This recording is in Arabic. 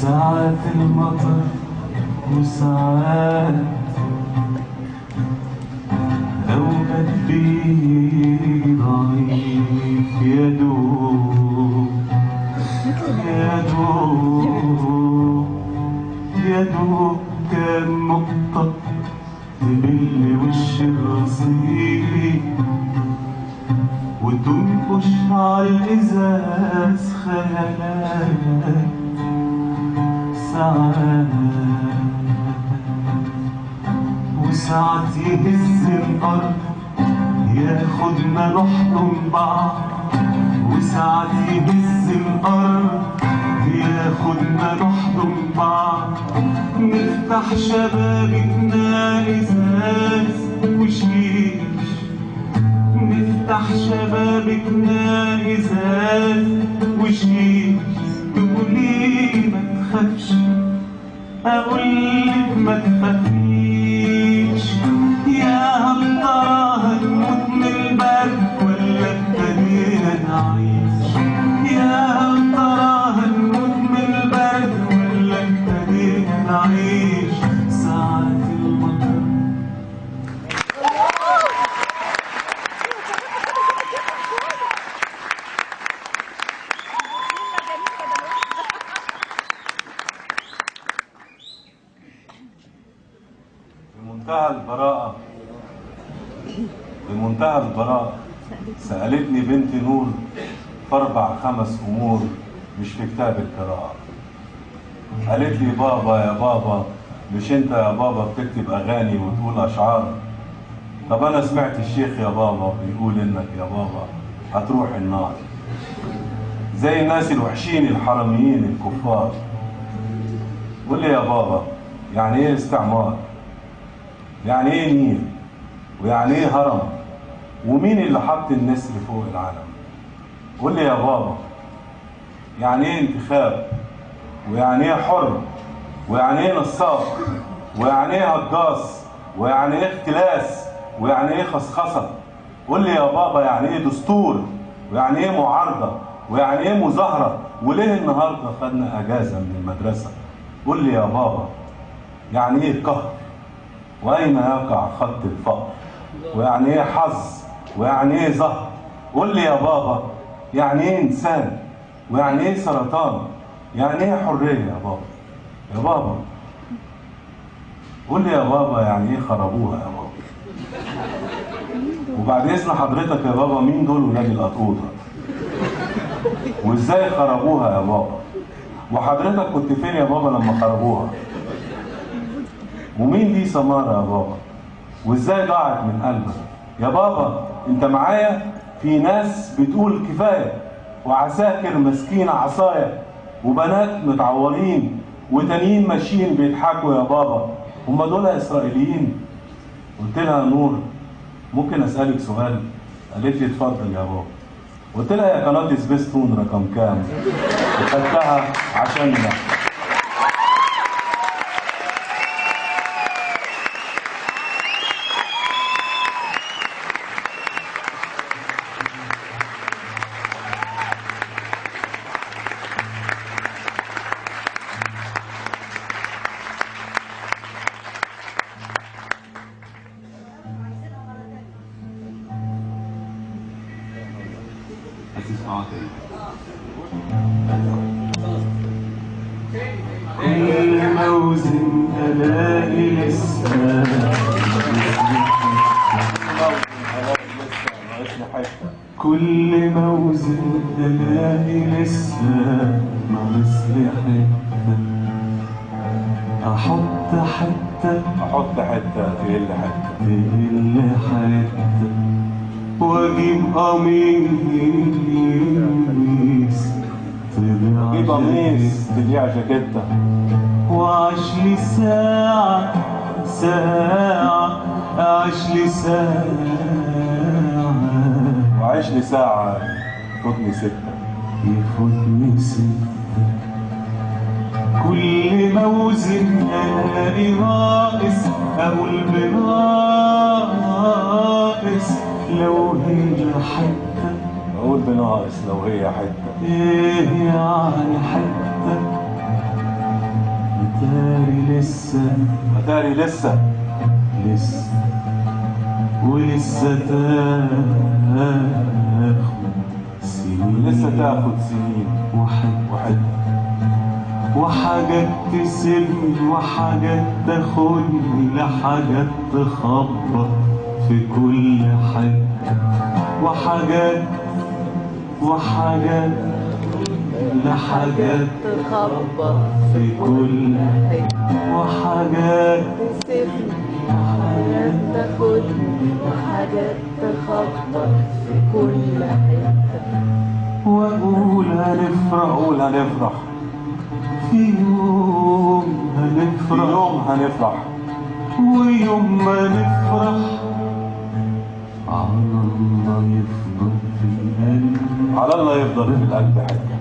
ساعات المطر وساعات أوقات بيه ضعيف يا دوب يا دوب يا دوب كام نقطة تبل وش الرصيف وتنقش عالإزاز خيالات ساعات وساعات يهز الأرض ياخدنا نحضن بعض وساعات يهز الأرض ياخدنا نحضن بعض نفتح شبابكنا إزاز وشيش نفتح شبابكنا إزاز وشيش تقولي ما تخافش أقولك ما تخافيش يا هل ترى هنموت من البرد ولا ابتدينا نعيش يا هل ترى هنموت من البرد ولا ابتدينا نعيش ساعات المطر بمنتهى البراءة بمنتهى البراءة سألتني بنتي نور في 4-5 أمور مش في كتاب القراءة. قالت لي بابا يا بابا مش انت يا بابا بتكتب أغاني وتقول أشعار؟ طب أنا سمعت الشيخ يا بابا بيقول إنك يا بابا هتروح النار زي الناس الوحشين الحراميين الكفار. قول لي يا بابا يعني إيه استعمار؟ يعني ايه نيل؟ ويعني ايه هرم؟ ومين اللي حط النسر فوق العالم؟ قول لي يا بابا يعني ايه انتخاب؟ ويعني ايه حر؟ ويعني ايه نصاب؟ ويعني ايه هجاص؟ ويعني ايه اختلاس؟ ويعني ايه خصخصه؟ قول لي يا بابا يعني ايه دستور؟ ويعني ايه معارضه؟ ويعني ايه مظاهره؟ وليه النهارده خدنا اجازه من المدرسه؟ قول لي يا بابا يعني ايه قهر؟ وأين يقع خط الفقر؟ ويعني إيه حظ؟ ويعني إيه زهر؟ قول لي يا بابا يعني إيه إنسان؟ ويعني إيه سرطان؟ يعني إيه حرية يا بابا؟ يا بابا قول لي يا بابا يعني إيه خربوها يا بابا؟ وبعد إذن حضرتك يا بابا مين دول ولاد القطوطة؟ وإزاي خربوها يا بابا؟ وحضرتك كنت فين يا بابا لما خربوها؟ ومين دي سمارة يا بابا؟ وازاي ضاعت من قلبك؟ يا بابا انت معايا؟ في ناس بتقول كفاية وعساكر ماسكين عصاية وبنات متعورين وتانيين ماشيين بيضحكوا يا بابا، هم دول اسرائيليين؟ قلت لها نور ممكن اسألك سؤال؟ قالت لي اتفضل يا بابا. قلت لها يا قناة سبيستون رقم كام؟ خدتها عشان ده. كل موزن ألاقي لسه كل موزن ألاقي لسه ناقص لي حتة أحط حتة تقل حتة وأجيب قميص تبيع جاكيتة وأعيش لي ساعة أعيش لي ساعة يفوتني ستة كل موزن ألاقي ناقص أقول بناقص لو هي حتة لو هي حتة إيه يعني حتة لسه اتاري لسه ولسه تاخد سنين وحاجات تسيبني وحاجات تاخدني لحاجات تخبط في كل حتة وحاجات لحاجات تخبط في كل وحاجات تسيبني وحاجات تاخدني وحاجات تخبط في كل حتة وأقول هنفرح في يوم هنفرح ويوم ما نفرح على الله يفضل في القلب على الله يفضل في القلب حاجة